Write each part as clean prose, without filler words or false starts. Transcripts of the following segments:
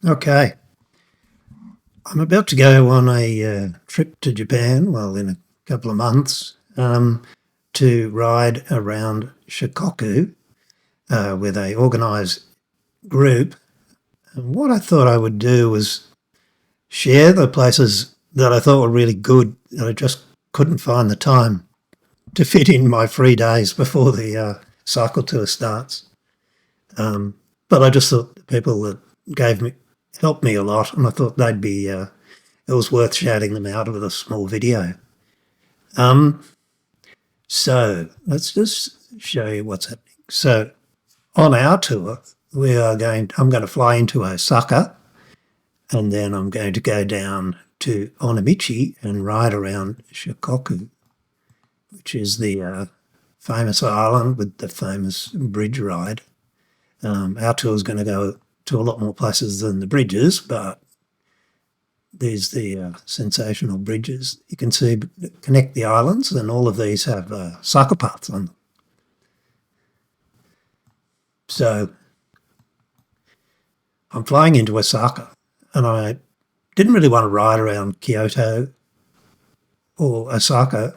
Okay, I'm about to go on a trip to Japan, well, in a couple of months, to ride around Shikoku with a organised group. And what I thought I would do was share the places that I thought were really good that I just couldn't find the time to fit in my free days before the cycle tour starts. But I just thought the people that helped me a lot, and I thought they'd be it was worth shouting them out with a small video. So let's just show you what's happening. So on our tour, I'm going to fly into Osaka, and then I'm going to go down to Onamichi and ride around Shikoku, which is the famous island with the famous bridge ride. Our tour is going to go to a lot more places than the bridges, but there's the sensational bridges you can see connect the islands, and all of these have cycle paths on them. So I'm flying into Osaka, and I didn't really want to ride around Kyoto or Osaka.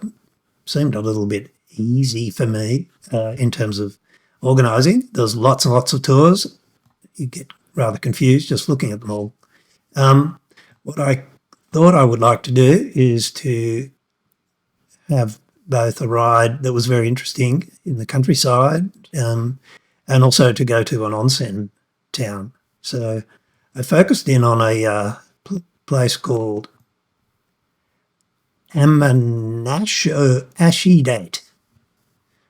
Seemed a little bit easy for me in terms of organising. There's lots and lots of tours. You get rather confused just looking at them all. What I thought I would like to do is to have both a ride that was very interesting in the countryside and also to go to an onsen town. So I focused in on a place called Amanohashidate,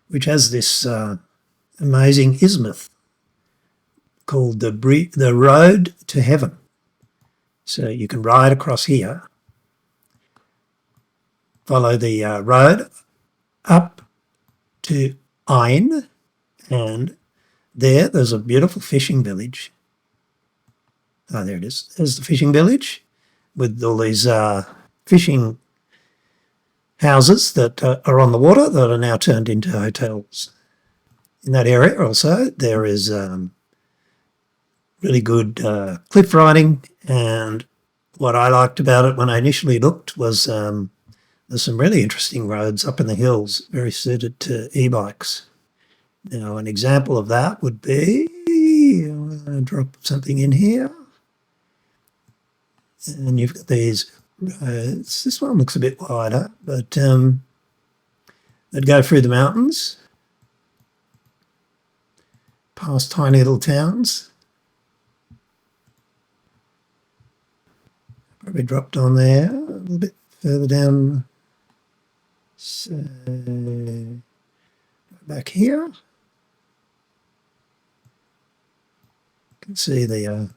which has this amazing isthmus called the Road to Heaven. So you can ride across here, follow the road up to Ine, and there's a beautiful fishing village. Oh, there it is. There's the fishing village with all these fishing houses that are on the water that are now turned into hotels. In that area also there is really good cliff riding, and what I liked about it when I initially looked was there's some really interesting roads up in the hills, very suited to e-bikes. Now, an example of that would be, I'm going to drop something in here, and you've got these roads. This one looks a bit wider, but they'd go through the mountains, past tiny little towns. Probably dropped on there a little bit further down. So back here, you can see the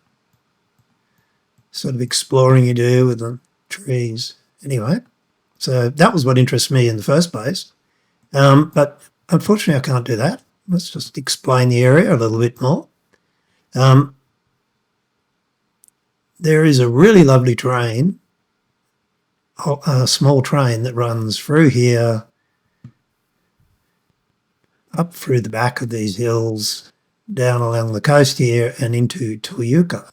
sort of exploring you do with the trees. Anyway, so that was what interests me in the first place. But unfortunately, I can't do that. Let's just explain the area a little bit more. There is a really lovely train, a small train that runs through here, up through the back of these hills, down along the coast here and into Toyooka.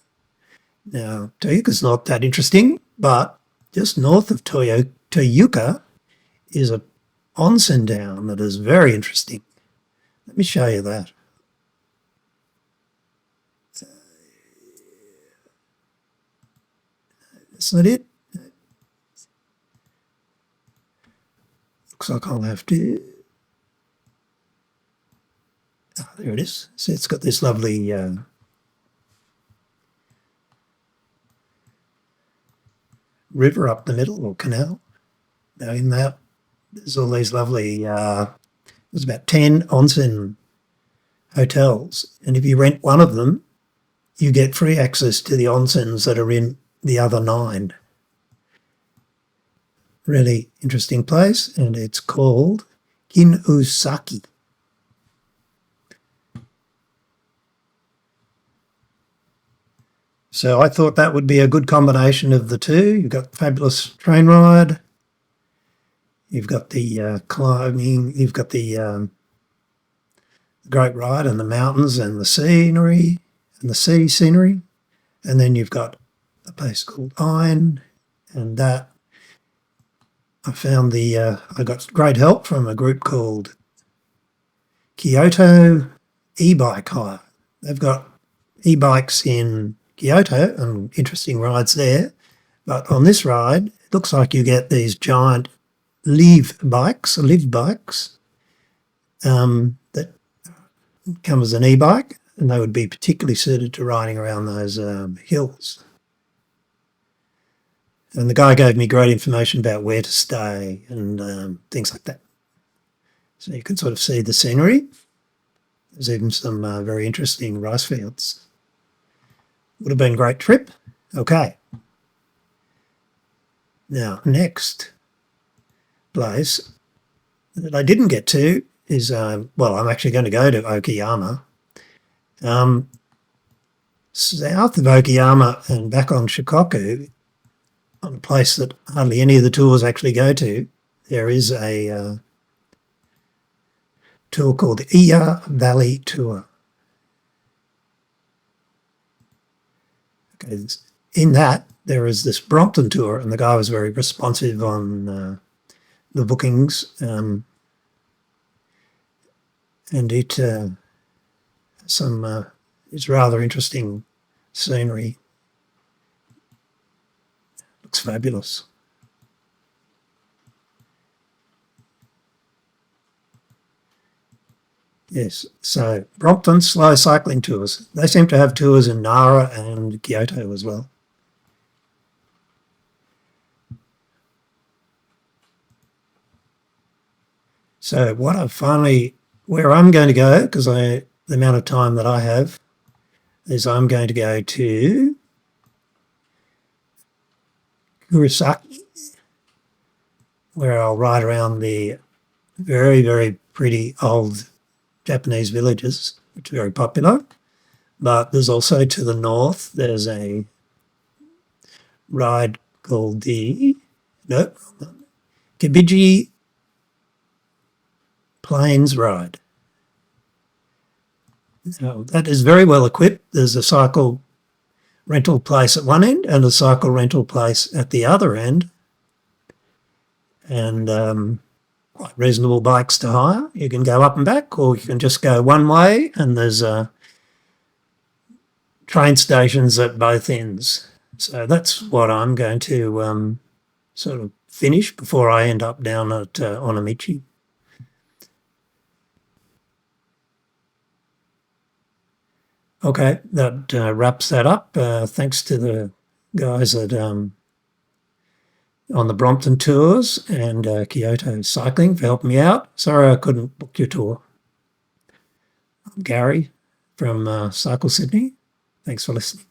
Now, Toyooka's not that interesting, but just north of Toyooka is a onsen town that is very interesting. Let me show you that. That's not it. Looks like I'll have to... Oh, there it is. So it's got this lovely river up the middle, or canal. Now in that, there's all these lovely... there's about 10 onsen hotels, and if you rent one of them, you get free access to the onsens that are in the other 9. Really interesting place, and it's called Kinosaki. So I thought that would be a good combination of the two. You've got fabulous train ride, you've got the climbing, you've got the great ride and the mountains and the scenery and the sea scenery, And then you've got a place called Ine, and that I found I got great help from a group called Kyoto e-bike hire. They've got e-bikes in Kyoto and interesting rides there. But on this ride, it looks like you get these giant live bikes that come as an e-bike, and they would be particularly suited to riding around those hills. And the guy gave me great information about where to stay and things like that. So you can sort of see the scenery. There's even some very interesting rice fields. Would have been a great trip. Okay. Now, next place that I didn't get to is, I'm actually going to go to Okayama. South of Okayama and back on Shikoku, on a place that hardly any of the tours actually go to, there is a tour called the Iya Valley Tour. Okay, in that, there is this Brompton tour, and the guy was very responsive on the bookings, and it it's rather interesting scenery. Looks fabulous. Yes, so Brompton slow cycling tours. They seem to have tours in Nara and Kyoto as well. So where I'm going to go, because the amount of time that I have, is I'm going to go to Kinosaki, where I'll ride around the very, very pretty old Japanese villages, which are very popular. But there's also to the north, there's a ride called Kibiji Plains ride. Now, that is very well equipped. There's a cycle rental place at one end and a cycle rental place at the other end, and quite reasonable bikes to hire. You can go up and back, or you can just go one way, and there's train stations at both ends. So that's what I'm going to sort of finish before I end up down at Onamichi. Okay, that wraps that up. Thanks to the guys on the Brompton tours and Kyoto Cycling for helping me out. Sorry I couldn't book your tour. I'm Gary from Cycle Sydney. Thanks for listening.